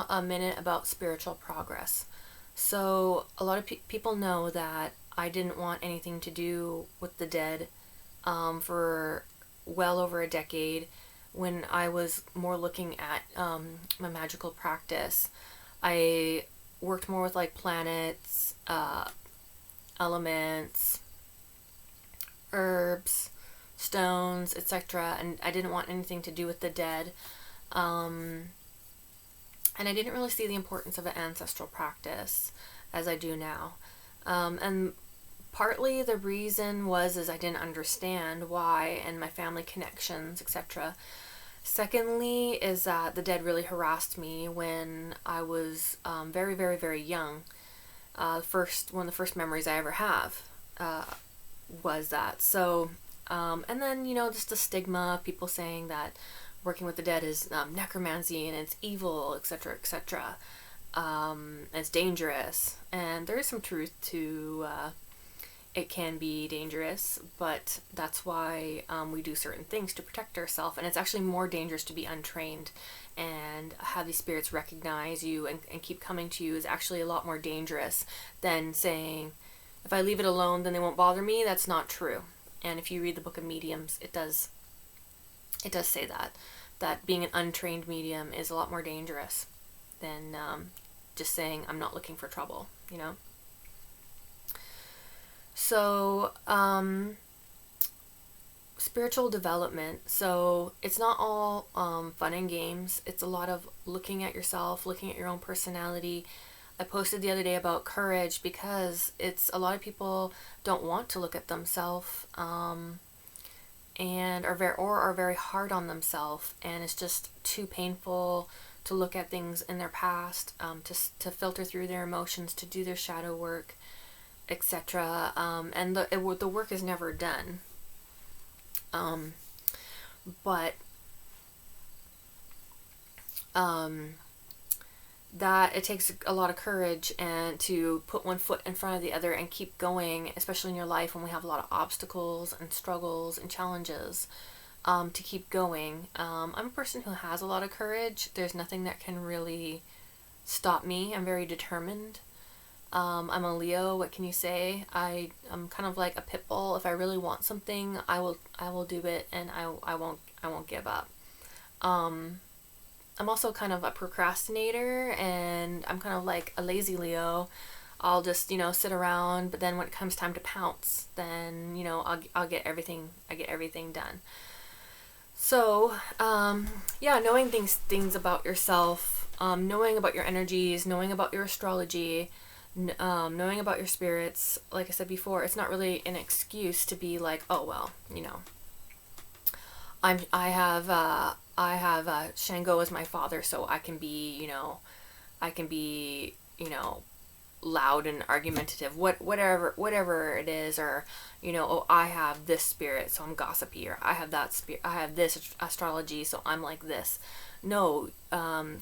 a minute about spiritual progress. So a lot of people know that I didn't want anything to do with the dead for well over a decade. When I was more looking at my magical practice, I worked more with like planets, elements, herbs, stones, etc. And I didn't want anything to do with the dead. And I didn't really see the importance of an ancestral practice as I do now. And partly the reason is I didn't understand why and my family connections, etc. Secondly is that the dead really harassed me when I was very, very, very young. One of the first memories I ever have was that. So, and then, just the stigma of people saying that working with the dead is necromancy and it's evil, etc., etc. It's dangerous. And there is some truth to it can be dangerous, but that's why we do certain things to protect ourselves. And it's actually more dangerous to be untrained and have these spirits recognize you and keep coming to you is actually a lot more dangerous than saying, if I leave it alone, then they won't bother me. That's not true. And if you read the Book of Mediums, it does say that being an untrained medium is a lot more dangerous than just saying, I'm not looking for trouble, So, spiritual development. So it's not all fun and games. It's a lot of looking at yourself, looking at your own personality. I posted the other day about courage because a lot of people don't want to look at themselves and are very hard on themselves, and it's just too painful to look at things in their past, to filter through their emotions, to do their shadow work, etc. And the work is never done. But that it takes a lot of courage and to put one foot in front of the other and keep going, especially in your life when we have a lot of obstacles and struggles and challenges, to keep going. I'm a person who has a lot of courage. There's nothing that can really stop me. I'm very determined. I'm a Leo. What can you say? I'm kind of like a pit bull. If I really want something, I will do it, and I won't give up. I'm also kind of a procrastinator, and I'm kind of like a lazy Leo. I'll just, sit around, but then when it comes time to pounce, then, I'll get everything done. So, knowing things about yourself, knowing about your energies, knowing about your astrology, knowing about your spirits, like I said before, it's not really an excuse to be like, oh, well, I have Shango as my father, so I can be, loud and argumentative, whatever it is, or, oh, I have this spirit, so I'm gossipy, or I have that spirit, I have this astrology, so I'm like this. No,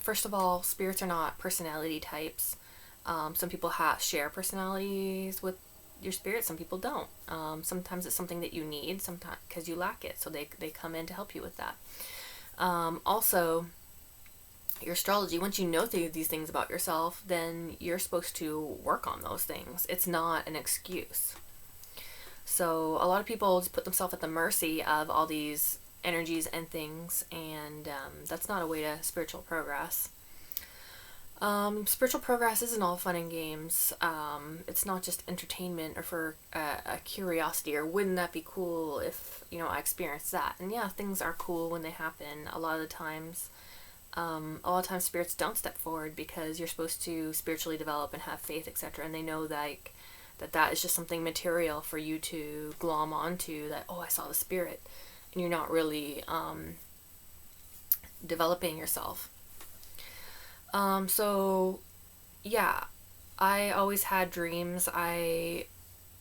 first of all, spirits are not personality types. Some people share personalities with your spirit, some people don't. Sometimes it's something that you need, sometimes because you lack it, so they come in to help you with that. Also, your astrology, once you know these things about yourself, then you're supposed to work on those things. It's not an excuse. So a lot of people just put themselves at the mercy of all these energies and things, and that's not a way to spiritual progress. Spiritual progress isn't all fun and games. It's not just entertainment or for a curiosity, or wouldn't that be cool if, I experienced that. And yeah, things are cool when they happen. A lot of times spirits don't step forward because you're supposed to spiritually develop and have faith, etc. And they know that is just something material for you to glom onto, that, oh, I saw the spirit. And you're not really developing yourself. So, yeah, I always had dreams. I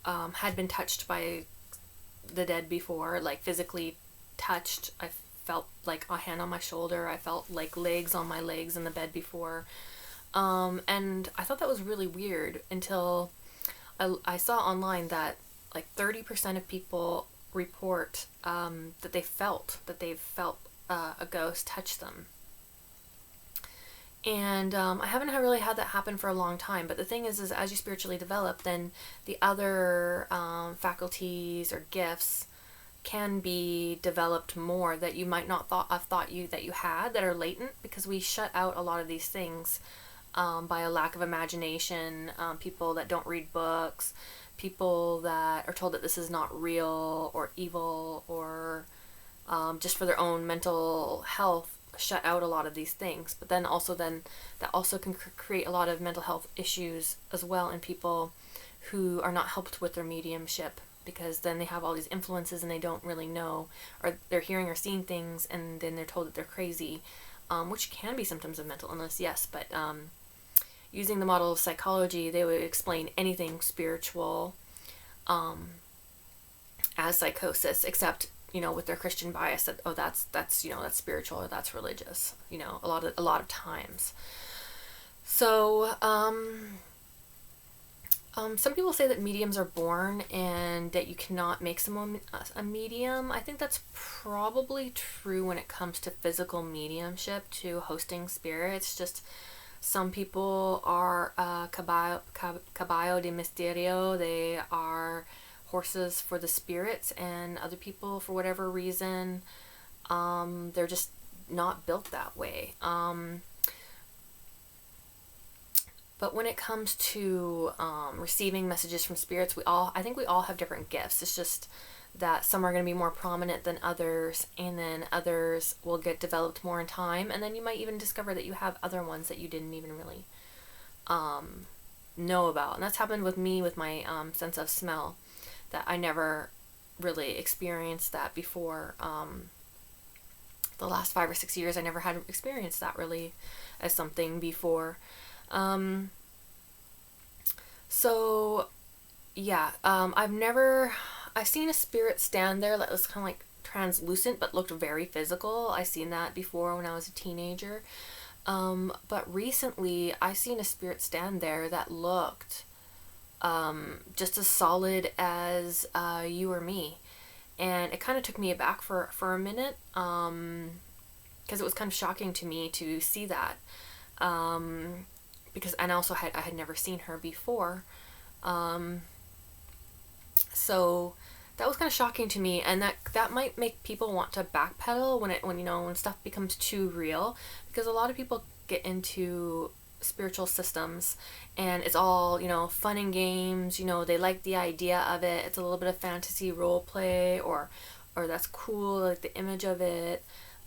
had been touched by the dead before, like physically touched. I felt like a hand on my shoulder. I felt like legs on my legs in the bed before. And I thought that was really weird until I saw online that like 30% of people report that they've felt a ghost touch them. And I haven't really had that happen for a long time. But the thing is as you spiritually develop, then the other faculties or gifts can be developed more that you might not have thought that you had, that are latent, because we shut out a lot of these things by a lack of imagination. People that don't read books, people that are told that this is not real or evil, or just for their own mental health, shut out a lot of these things. But then that also can create a lot of mental health issues as well in people who are not helped with their mediumship, because then they have all these influences and they don't really know, or they're hearing or seeing things and then they're told that they're crazy, which can be symptoms of mental illness, yes. But using the model of psychology, they would explain anything spiritual as psychosis, except with their Christian bias that that's spiritual or that's religious, a lot of times. So some people say that mediums are born and that you cannot make someone a medium. I think that's probably true when it comes to physical mediumship, to hosting spirits. Just some people are caballo de misterio. They are horses for the spirits, and other people, for whatever reason, they're just not built that way. But when it comes to receiving messages from spirits, I think we all have different gifts. It's just that some are going to be more prominent than others, and then others will get developed more in time, and then you might even discover that you have other ones that you didn't even really know about. And that's happened with me with my sense of smell, that I never really experienced that before. The last 5 or 6 years, I never had experienced that really as something before. So yeah, I've seen a spirit stand there that was kind of like translucent but looked very physical. I seen that before when I was a teenager. But recently I seen a spirit stand there that looked just as solid as you or me. And it kind of took me aback for a minute, because it was kind of shocking to me to see that. Because I had never seen her before, so that was kind of shocking to me, and that might make people want to backpedal when stuff becomes too real, because a lot of people get into spiritual systems and it's all fun and games. They like the idea of it. It's a little bit of fantasy role play, or that's cool, like the image of it.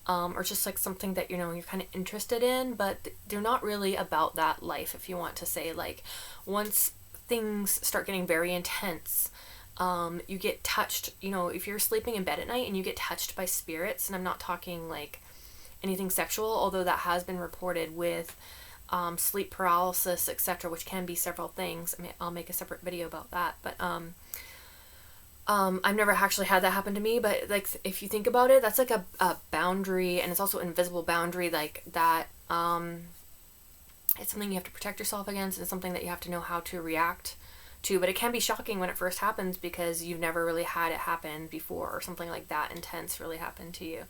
Or just like something that you're kind of interested in, but they're not really about that life, if you want to say. Like, once things start getting very intense, you get touched, if you're sleeping in bed at night and you get touched by spirits, and I'm not talking like anything sexual, although that has been reported with sleep paralysis, etc., which can be several things. I'll make a separate video about that, but I've never actually had that happen to me, but like, if you think about it, that's like a boundary, and it's also an invisible boundary, like that. It's something you have to protect yourself against, and it's something that you have to know how to react to, but it can be shocking when it first happens because you've never really had it happen before, or something like that intense really happened to you.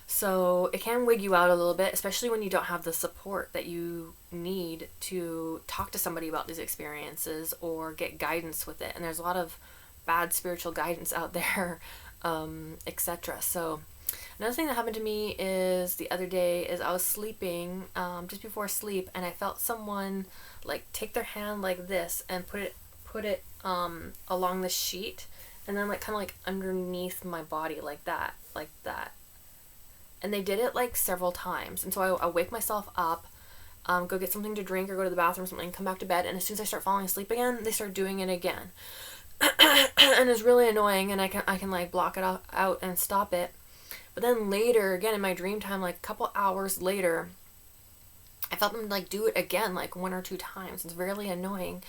So it can wig you out a little bit, especially when you don't have the support that you need to talk to somebody about these experiences or get guidance with it. And there's a lot of bad spiritual guidance out there, etc. So another thing that happened to me is the other day is I was sleeping, just before sleep, and I felt someone like take their hand like this and put it along the sheet, and then like kind of like underneath my body like that. And they did it like several times, and so I wake myself up, go get something to drink or go to the bathroom or something, come back to bed, and as soon as I start falling asleep again, they start doing it again. And it's really annoying, and I can like block it out and stop it. But then later, again in my dream time, like a couple hours later, I felt them like do it again, like 1 or 2 times. It's really annoying.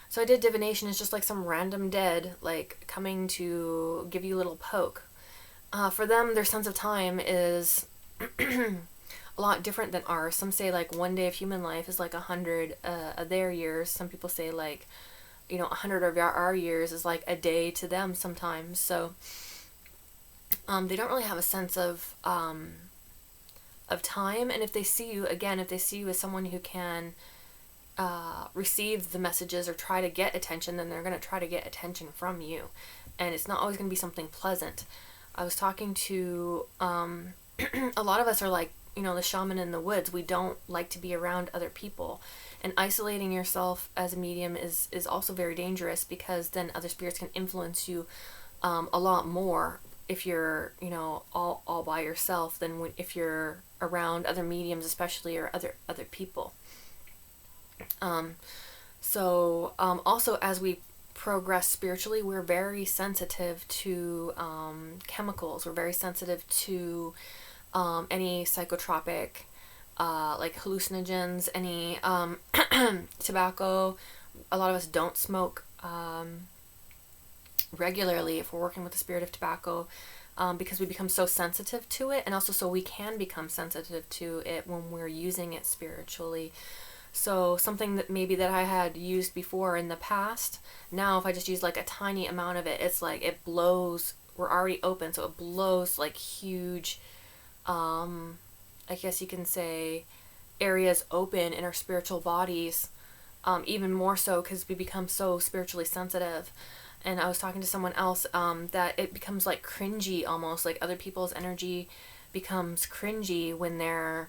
So I did divination. It's just like some random dead like coming to give you a little poke. For them, their sense of time is a lot different than ours. Some say like 1 day of human life is like 100 of their years. Some people say like 100 of our years is like a day to them sometimes. So they don't really have a sense of time. And if they see you as someone who can receive the messages or try to get attention, then they're going to try to get attention from you, and it's not always going to be something pleasant. I was talking to a lot of us are like, the shaman in the woods. We don't like to be around other people, and isolating yourself as a medium is also very dangerous, because then other spirits can influence you a lot more if you're all by yourself than if you're around other mediums, especially, or other people. Also, as we progress spiritually, we're very sensitive to chemicals. We're very sensitive to any psychotropic, like hallucinogens, any tobacco. A lot of us don't smoke regularly if we're working with the spirit of tobacco, because we become so sensitive to it, and also so we can become sensitive to it when we're using it spiritually. So something that maybe that I had used before in the past, now if I just use like a tiny amount of it, it's like it blows. We're already open, so it blows like huge, I guess you can say, areas open in our spiritual bodies, even more so because we become so spiritually sensitive. And I was talking to someone else that it becomes like cringy almost, like other people's energy becomes cringy when they're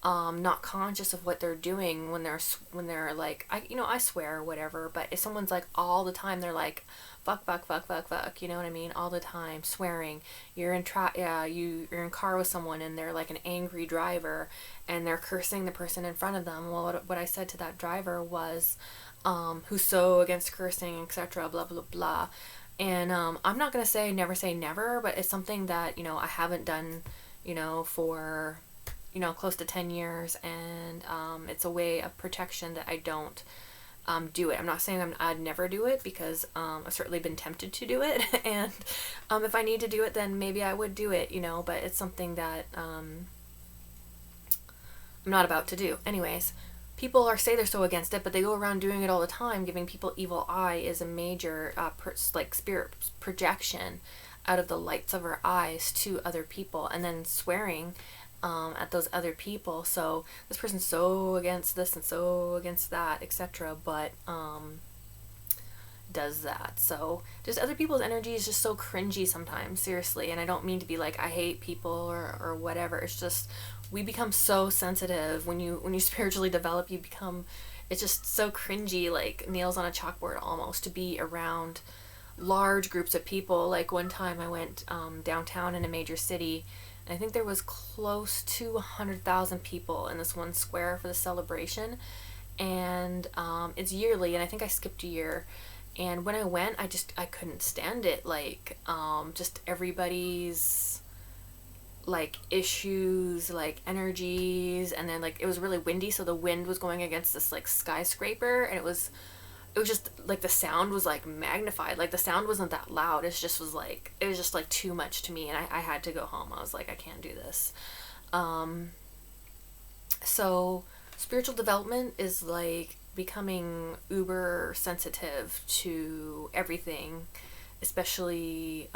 not conscious of what they're doing, when they're like, I swear or whatever, but if someone's like all the time, they're like fuck, you know what I mean, all the time swearing. You're in you're in car with someone and they're like an angry driver and they're cursing the person in front of them. Well, what I said to that driver was, who's so against cursing, etc., blah blah blah. And I'm not gonna say never, but it's something that I haven't done for close to 10 years, and it's a way of protection that I don't do it. I'm not saying I'd never do it, because I've certainly been tempted to do it, and if I need to do it, then maybe I would do it, but it's something that I'm not about to do. Anyways, people say they're so against it, but they go around doing it all the time. Giving people evil eye is a major spirit projection out of the lights of our eyes to other people, and then swearing at those other people. So this person's so against this and so against that, etc., but does that. So just other people's energy is just so cringy sometimes, seriously. And I don't mean to be like I hate people or whatever. It's just we become so sensitive when you spiritually develop. It's just so cringy, like nails on a chalkboard almost, to be around large groups of people. Like one time I went downtown in a major city, and I think there was close to 100,000 people in this one square for the celebration, and it's yearly, and I think I skipped a year. And when I went, I couldn't stand it. Like just everybody's like issues, like energies, and then like it was really windy, so the wind was going against this like skyscraper, and it was just like the sound was like magnified. Like the sound wasn't that loud, it was just like too much to me, and I had to go home. I was like, I can't do this. So spiritual development is like becoming uber sensitive to everything, especially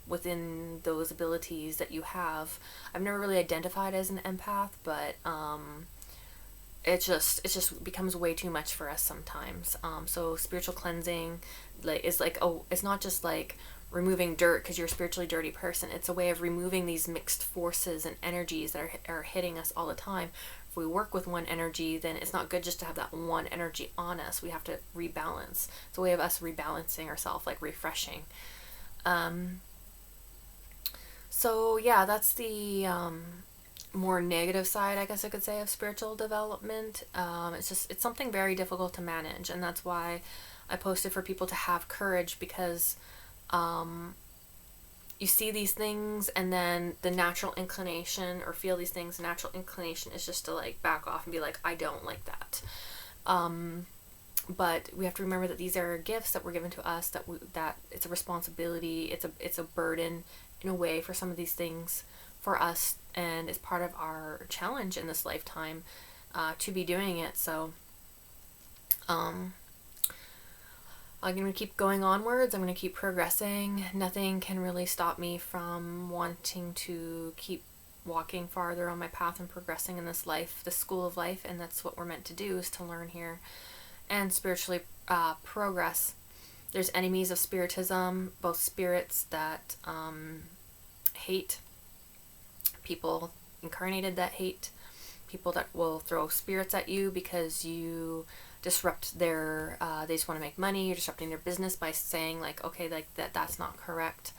within those abilities that you have. I've never really identified as an empath, but it just becomes way too much for us sometimes. So spiritual cleansing it's not just like removing dirt because you're a spiritually dirty person. It's a way of removing these mixed forces and energies that are hitting us all the time. If we work with one energy, then it's not good just to have that one energy on us. We have to rebalance. It's a way of us rebalancing ourselves, like refreshing. So yeah, that's the more negative side, I guess I could say, of spiritual development. It's something very difficult to manage, and that's why I posted for people to have courage, because you see these things, and then the natural inclination, or feel these things, natural inclination is just to like back off and be like, I don't like that. But we have to remember that these are gifts that were given to us, that it's a responsibility, it's a burden in a way for some of these things for us, and it's part of our challenge in this lifetime to be doing it. So I'm going to keep going onwards. I'm going to keep progressing. Nothing can really stop me from wanting to keep walking farther on my path and progressing in this life, this school of life, and that's what we're meant to do, is to learn here and spiritually progress. There's enemies of spiritism, both spirits that hate, people incarnated that hate, people that will throw spirits at you because you disrupt their, they just want to make money, you're disrupting their business by saying like, okay, like that's not correct,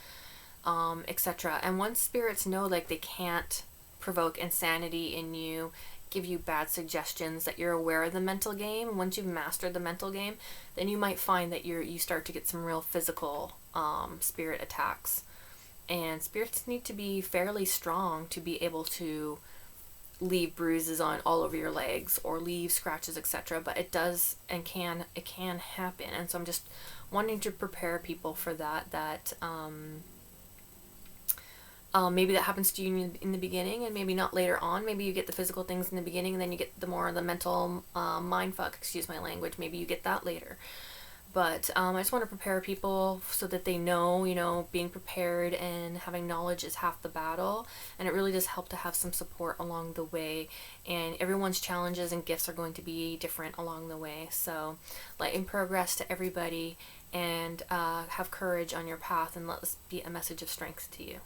etc. And once spirits know like they can't provoke insanity in you, give you bad suggestions, that you're aware of the mental game, once you've mastered the mental game, then you might find that you start to get some real physical spirit attacks. And spirits need to be fairly strong to be able to leave bruises on all over your legs or leave scratches, etc. But it does and it can happen. And so I'm just wanting to prepare people for that maybe that happens to you in the beginning and maybe not later on. Maybe you get the physical things in the beginning and then you get the mental mind fuck, excuse my language, maybe you get that later. But I just want to prepare people so that they know, being prepared and having knowledge is half the battle. And it really does help to have some support along the way. And everyone's challenges and gifts are going to be different along the way. So light and progress to everybody, and have courage on your path, and let this be a message of strength to you.